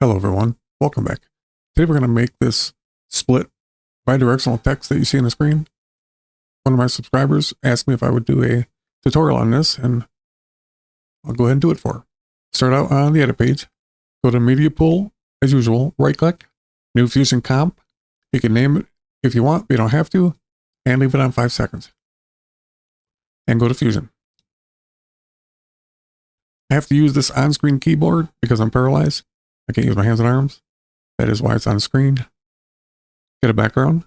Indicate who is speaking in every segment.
Speaker 1: Hello everyone, welcome back. Today we're going to make this split bidirectional text that you see on the screen. One of my subscribers asked me if I would do a tutorial on this, and I'll go ahead and do it for her. Start out on the edit page, go to media pool as usual, right click, new Fusion comp. You can name it if you want, but you don't have to, and leave it on 5 seconds. And go to Fusion. I have to use this on-screen keyboard because I'm paralyzed. I can't use my hands and arms. That is why it's on the screen. Get a background.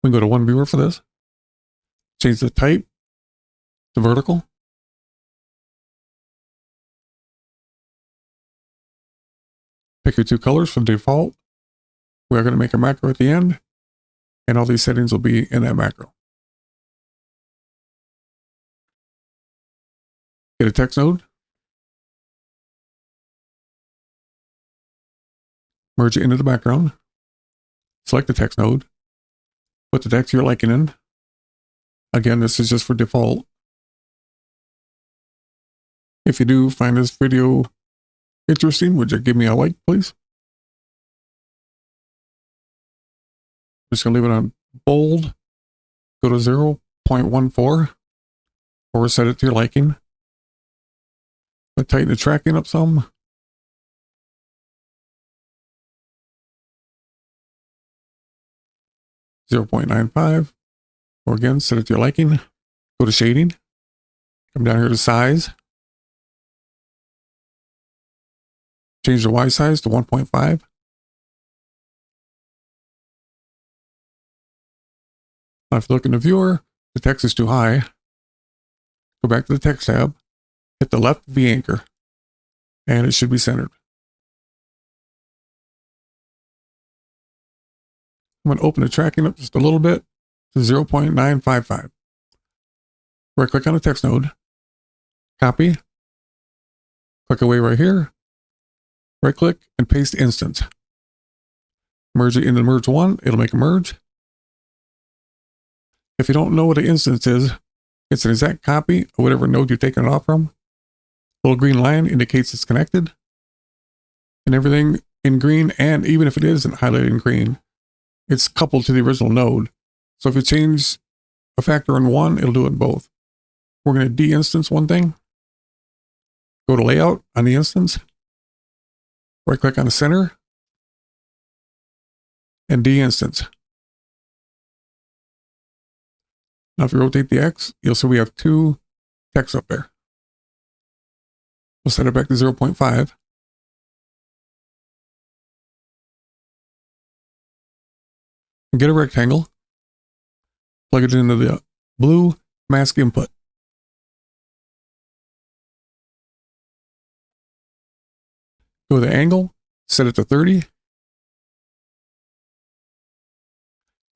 Speaker 1: We can go to one viewer for this. Change the type to vertical. Pick your two colors for default. We are going to make a macro at the end, and all these settings will be in that macro. Get a text node. Merge it into the background. Select the text node. Put the text you're liking in. Again, this is just for default. If you do find this video interesting, would you give me a like, please? I'm just going to leave it on bold. Go to 0.14 or set it to your liking. But tighten the tracking up some. .95, or again, set it to your liking. Go to shading. Come down here to size. Change the Y size to 1.5. Now, if you look in the viewer, the text is too high. Go back to the text tab. Hit the left V anchor, and it should be centered. I'm going to open the tracking up just a little bit to 0.955. Right click on the text node, copy, click away right here, right click and paste instance. Merge it into merge one, it'll make a merge. If you don't know what an instance is, it's an exact copy of whatever node you're taking it off from. The little green line indicates it's connected, and everything in green, and even if it isn't highlighted in green, it's coupled to the original node. So if you change a factor in one, it'll do it in both. We're going to de-instance one thing. Go to layout on the instance. Right click on the center. And de-instance. Now if you rotate the X, you'll see we have two texts up there. We'll set it back to 0.5. And get a rectangle. Plug it into the blue mask input. Go to the angle, set it to 30.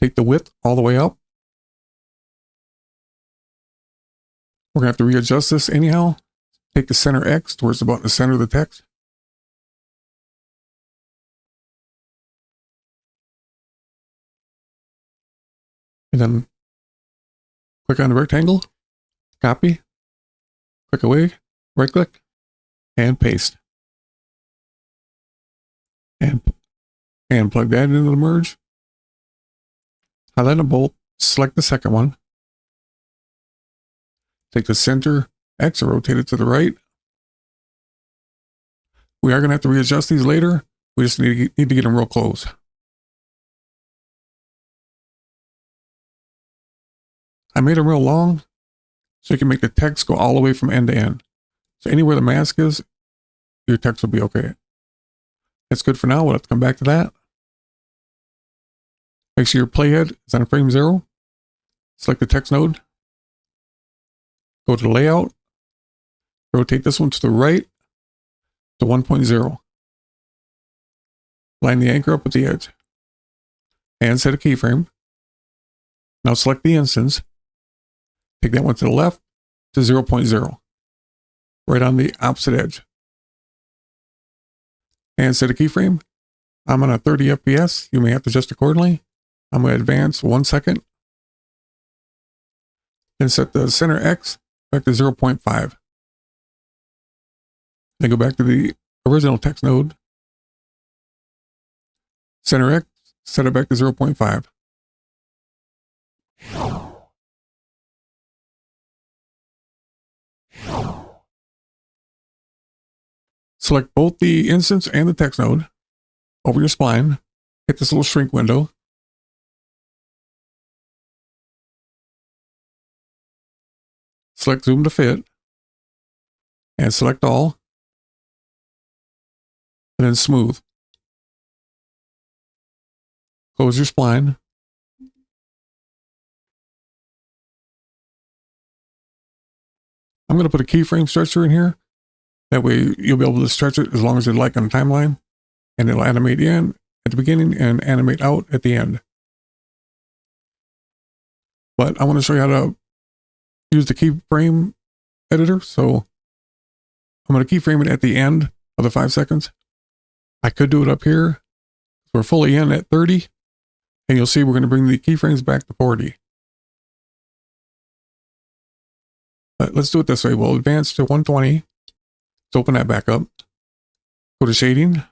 Speaker 1: Take the width all the way up. We're going to have to readjust this anyhow. Take the center X towards about the center of the text. And then click on the rectangle, copy, click away, right click, and paste. And plug that into the merge. Highlight them both, select the second one. Take the center X and rotate it to the right. We are going to have to readjust these later. We just need to get them real close. I made them real long so you can make the text go all the way from end to end. So anywhere the mask is, your text will be okay. That's good for now. We'll have to come back to that. Make sure your playhead is on frame 0. Select the text node. Go to the layout. Rotate this one to the right to 1.0. Line the anchor up at the edge. And set a keyframe. Now select the instance. Take that one to the left to 0.0. Right on the opposite edge. And set a keyframe. I'm on a 30 FPS. You may have to adjust accordingly. I'm going to advance 1 second. Then set the center X back to 0.5. Then go back to the original text node. Center X, set it back to 0.5. Select both the instance and the text node over your spline. Hit this little shrink window. Select zoom to fit. And select all. And then smooth. Close your spline. I'm going to put a keyframe stretcher in here. That way you'll be able to stretch it as long as you'd like on the timeline. And it'll animate in at the beginning and animate out at the end. But I want to show you how to use the keyframe editor. So I'm going to keyframe it at the end of the 5 seconds. I could do it up here. We're fully in at 30. And you'll see we're going to bring the keyframes back to 40. But let's do it this way. We'll advance to 120. Let's open that back up. Go to shading.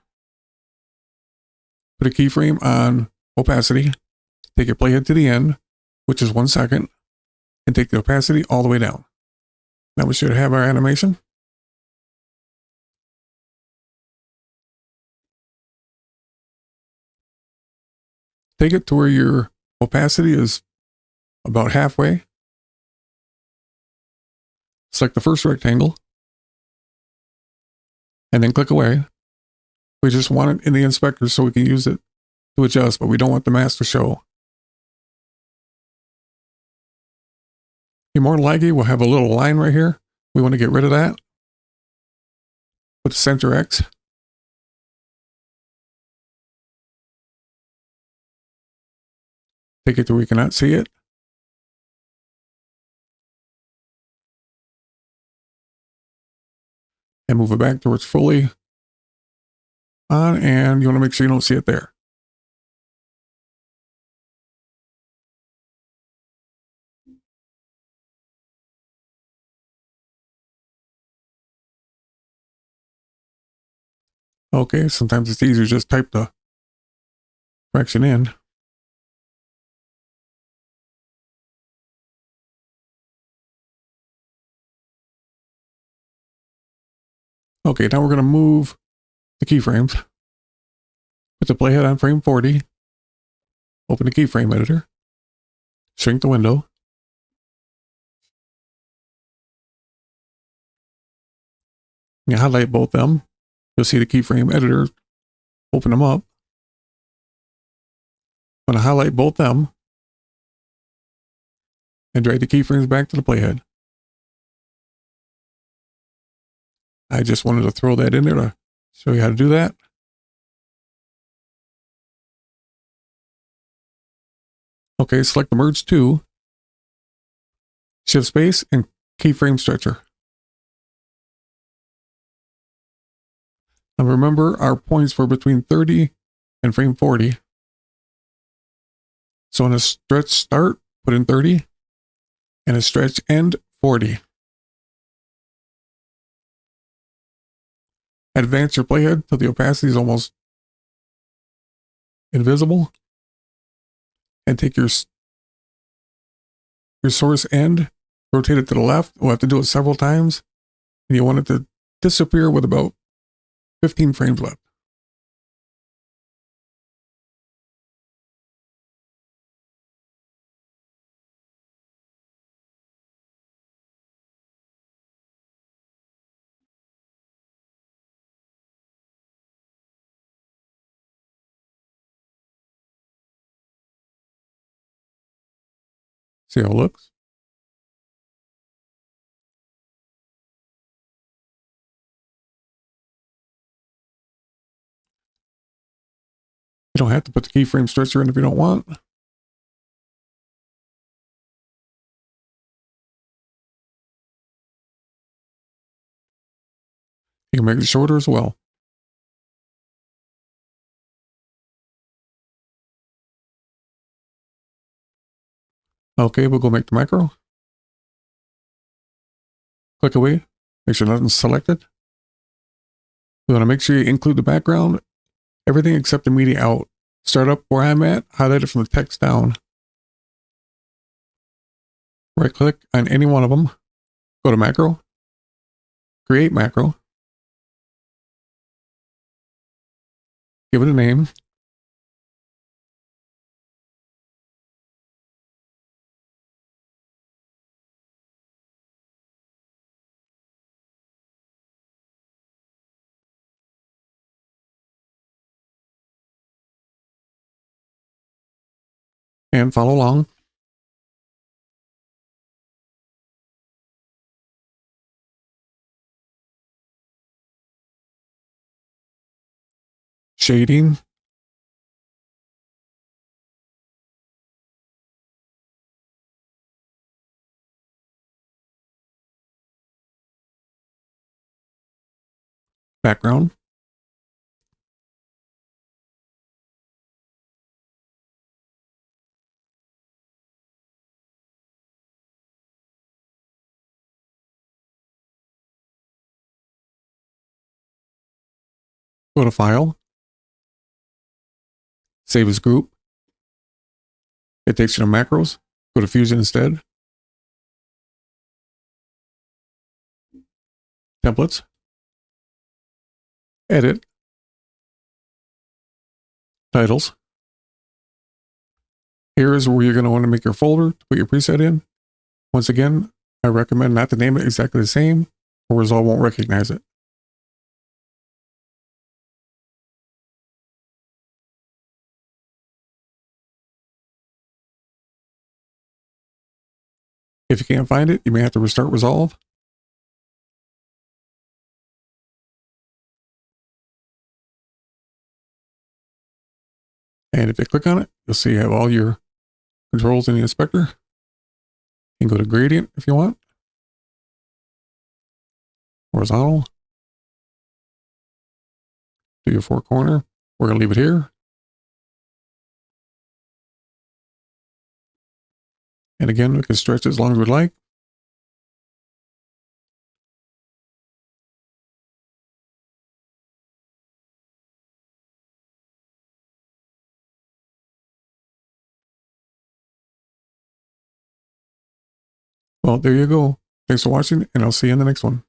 Speaker 1: Put a keyframe on opacity. Take your playhead to the end, which is 1 second. And take the opacity all the way down. Now we should have our animation. Take it to where your opacity is about halfway. Select the first rectangle. And then click away. We just want it in the inspector so we can use it to adjust, but we don't want the mask to show. You're more laggy, we'll have a little line right here. We want to get rid of that. Put center X. Take it to where you cannot see it. And move it back to where it's fully on, and you want to make sure you don't see it there. Okay, sometimes it's easier to just type the correction in. Okay, now we're going to move the keyframes. Put the playhead on frame 40. Open the keyframe editor. Shrink the window. You highlight both of them. You'll see the keyframe editor. Open them up. I'm going to highlight both of them. And drag the keyframes back to the playhead. I just wanted to throw that in there to show you how to do that. Okay, select the merge to, shift space, and keyframe stretcher. Now remember, our points were between 30 and frame 40. So on a stretch start, put in 30, and a stretch end, 40. Advance your playhead till the opacity is almost invisible. And take your source end, rotate it to the left. We'll have to do it several times. And you want it to disappear with about 15 frames left. See how it looks? You don't have to put the keyframe stretcher in if you don't want. You can make it shorter as well. Okay, we'll go make the macro. Click away, make sure nothing's selected. You want to make sure you include the background, everything except the media out. Start up where I'm at, highlight it from the text down. Right click on any one of them, go to macro, create macro, give it a name, and follow along. Shading, background, go to File, Save as Group. It takes you to Macros, go to Fusion instead. Templates, Edit, Titles. Here is where you're going to want to make your folder to put your preset in. Once again, I recommend not to name it exactly the same, or Resolve won't recognize it. If you can't find it, you may have to restart Resolve. And if you click on it, you'll see you have all your controls in the inspector. You can go to gradient if you want. Horizontal. Do your four corner. We're going to leave it here. And again, we can stretch it as long as we'd like. Well, there you go. Thanks for watching, and I'll see you in the next one.